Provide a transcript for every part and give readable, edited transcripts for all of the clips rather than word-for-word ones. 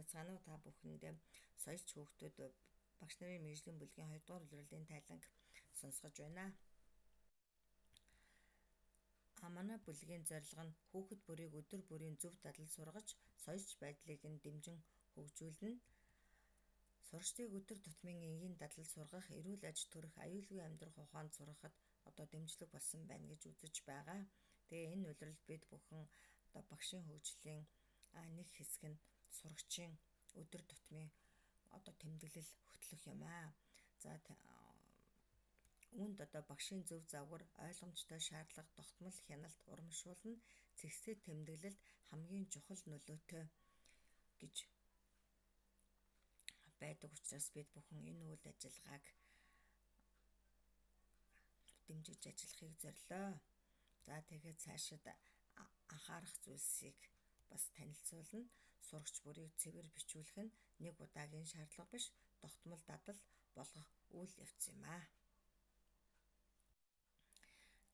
байцгаана уу та бүхэнд соёлч хүүхдүүд багш нарын мэргэжлийн бүлгийн 2 дугаар улирлын тайланг сонсгож байна. Манай бүлгийн зорилго нь хүүхэд бүрийг өдөр бүрийн зөв дадал сургаж, соёлч байдлыг нь дэмжин хөгжүүлнэ. Сурагчдыг өдөр тутмын энгийн дадал сургах, эрүүл аж төрөх, аюулгүй амьдрах ухаанд сургахад дэмжлэг болсон байна гэж үзэж байгаа. Тэгээ энэ улиралд бид бүхэн багшийн хөгжлийн нэг хэсэг нь сурагчийн өдөр тутмын тэмдэглэл хөтлөх юм аа. За үүнд багшийн зөв загвар, ойлгомжтой шаардлага, тогтмол хяналт, урамшуулна, зэгцтэй тэмдэглэлд хамгийн чухал нөлөөтэй гэж байдаг учраас бид бүхэн энэ үйл ажиллагааг дэмжиж ажиллахыг зорилоо. За тэгээд цаашид анхаарах зүйлсийг бас танилцуулна. Сурагч бүрийг цэвэр бичүүлэх нь нэг удаагийн шаардлага биш, тогтмол дадал болгох үйл явц юм аа.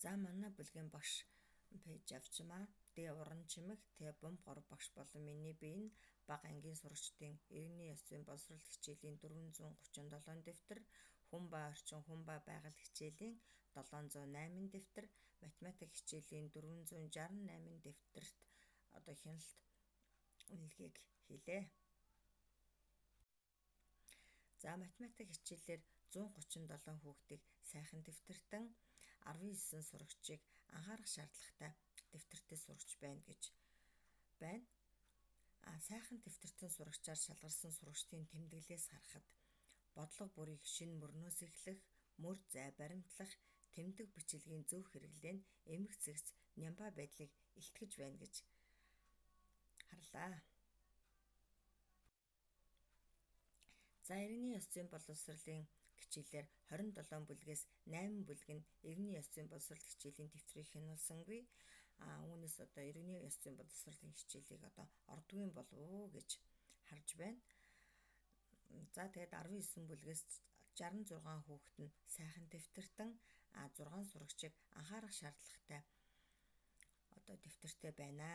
За манай бүлгийн багш Пэж Авчмаа, Дэ Уран Чимэг, Тэ Бомб гурав багш болон миний бие нь бага ангийн сурагчдын иргэний ёс зүйн боловсрол хичээлийн 437 дэвтэр, хүн ба орчин, хүн ба байгаль хичээлийн 708 дэвтэр, математик хичээлийн 468 дэвтэрт хяналт үнэлгээг хийлээ. За математик хичээлээр 137 хүүхдийг сайхан дэвтэртэн, 19 сурагчийг анхаарах шаардлагатай дэвтэртээ сурагч байна гэж байна. Сайхан дэвтэртэн сурагчаар шалгарсан сурагчдын тэмдэглэлээс харахад бодлого бүрийг шинэ мөрнөөс эхлэх, мөр зай баримтлах, тэмдэг бичилгээний зөв хэрэглээ нь эмх зэгц нямба байдлыг илтгэж байна гэж харлаа. За иргэний ёс зүйн боловсролын хичээлээр 27 бүлгээс 8 бүлэг нь иргэний ёс зүйн боловсрол хичээлийн дэвтрийг хянуулсангүй. Үүнээс иргэний ёс зүйн боловсролын хичээлийг ордгүй болов уу гэж харж байна. За тэгээд 19 бүлгээс 66 хүүхэд нь сайхан дэвтэртэн, 6 сурагчийг анхаарах шаардлагатай дэвтэртэй байна.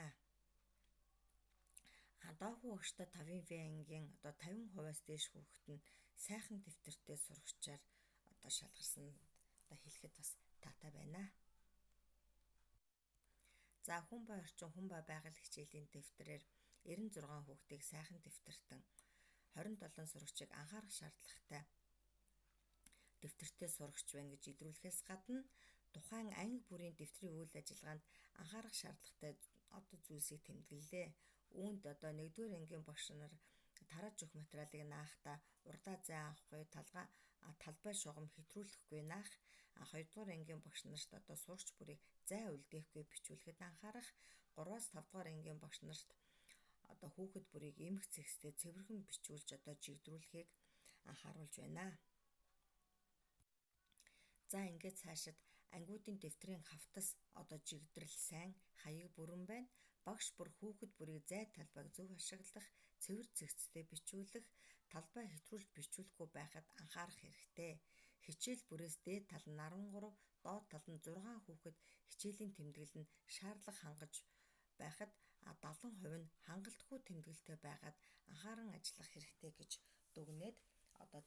Доохон багштай 5-ын В ангийн 50%-аас дээш хүүхэд нь сайхан дэвтэртэй сурагчаар шалгарсан хэлэхэд бас таатай байна. За хүн ба орчин, хүн ба байгаль хичээлийн дэвтрээр 96 хүүхдийг сайхан дэвтэртэн, 27 сурагчийг анхаарах шаардлагатай дэвтэртэй сурагч байна гэж илрүүлэхээс гадна тухайн анги бүрийн дэвтрийн үйл ажиллагаанд анхаарах шаардлагатай зүйлсийг тэмдэглэлээ. Үүнд 1-р ангийн багш нар тарааж өгөх материалыг наахдаа урдаа зай авахгүй, талбай шугам хэтрүүлэхгүй наах, 2-р ангийн багш нарт сурагч бүрийг зай үлдээхгүй бичүүлэхэд анхаарах, 3-аас 5-р ангийн багш нарт хүүхэд бүрийг эмх зэгцтэй цэвэрхэн бичүүлж жигдрүүлэхийг анхааруулж байна. За ингээд цаашид ангиудын дэвтрийн хавтас жигдрэл сайн, хаяг бүрэн байна. Багш бүр хүүхэд бүрийг зай талбайг зөв ашиглах, цэвэр зэгцтэй бичүүлэх, талбай хэтрүүлж бичүүлэхгүй байхад анхаарах хэрэгтэй. Хичээл бүрээс дээд тал нь 13, доод тал нь 6 хүүхэд хичээлийн тэмдэглэл нь шаардлага хангаж байхад 70% нь хангалтгүй тэмдэглэлтэй байгаад анхааран ажиллах хэрэгтэй гэж дүгнээд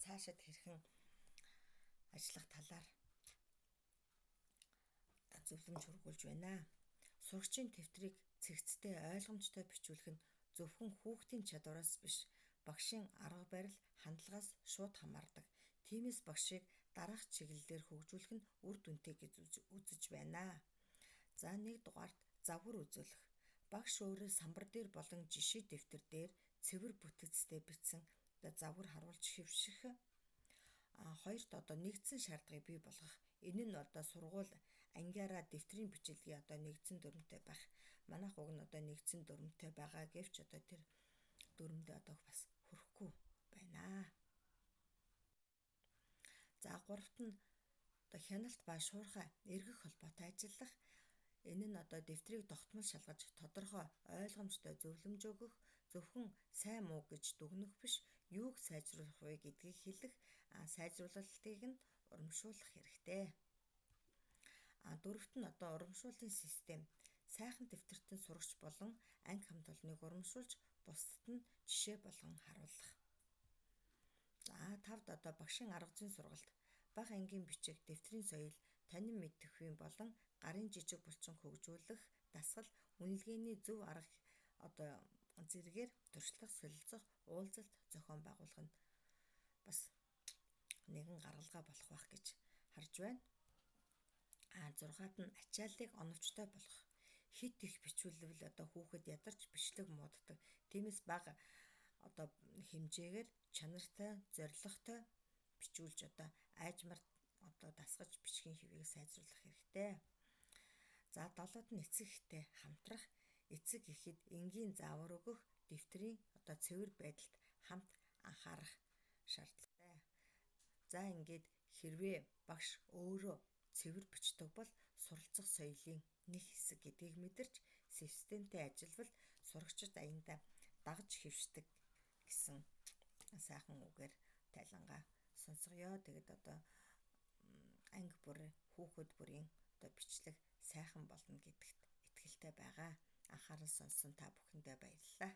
цаашид хэрхэн ажиллах талаар зөвлөмж хургуулж байна. Сурагчийн дэвтрийг цэгцтэй, ойлгомжтой бичүүлэх нь зөвхөн хүүхдийн чадвараас биш, багшийн арга барил, хандлагаас шууд хамаардаг. Тиймээс багшийг дараах чиглэлээр хөгжүүлэх нь үр дүнтэй гэж үзэж байна. За 1 дугаарт загвар үзүүлэх. Багш өөрөө самбар дээр болон жишээ дэвтэр дээр цэвэр бүтэцтэй бичсэн загвар харуулж хэвших. 2-т нэгдсэн шаардлагыг бий болгох. Энэ нь сургууль ангиараа дэвтрийн бичилгээ нэгдсэн дүрмтэй байх. Манайх уг нь нэгдсэн дүрмтэй байгаа гэвч тэр дүрмдээ бас хүрэхгүй байна. За 3-т нь хяналт ба шуурхай эргэх холбоотой ажиллах. Энэ нь дэвтрийг тогтмол шалгаж тодорхой ойлгомжтой зөвлөмж өгөх, зөвхөн сайн муу гэж дүгнэх биш, юуг сайжруулах вэ гэдгийг хэлэх, сайжруулалтыг нь урамшуулах хэрэгтэй. 4-т нь урамшууллын систем. Сайхан дэвтэртэн сурагч болон анги хамт олныг урамшуулж бусдад нь жишээ болгон харуулах. За 5-д одоо багшийн арга зүйн сургалт бага ангийн бичиг, дэвтрийн соёл, танин мэдрэхүйн болон гарын жижиг булчин хөгжүүлэх дасгал, үнэлгээний зөв арга одоо зэргээр туршлах, солилцох, уулзалт зохион байгуулах нь бас нэгэн гаргалгаа болох байх гэж харж байна. 6-ад нь ачааллыг оновчтой болгох. Хит их бичүүлвэл одоо хүүхэд ядарч бичлэг мууддаг. Тиймээс бага одоо хэмжээгээр чанартай, зорилготой бичүүлж одоо аажмаар одоо дасгаж бичгийн хэвийг сайжруулах хэрэгтэй. За 7-д нь эцэг эхтэй хамтрах. Эцэг эхэд энгийн заавар өгөх, дэвтрийн одоо цэвэр байдалд хамт анхаарах шаардлагатай. За ингээд хэрвээ багш өөрөө цэвэр бичдэг бол суралцах соёлын нэг хэсэг гэдгийг мэдэрч системтэй ажиллавал сурагчид аяндаа дагаж хэвшдэг гэсэн сайхан үгээр тайлангаа сонсгоё. Тэгэд одоо анги бүр хүүхэд бүрийн одоо бичлэг сайхан болно гэдэгт итгэлтэй байгаа. Анхаарал сонсон та бүхэндээ баярлалаа.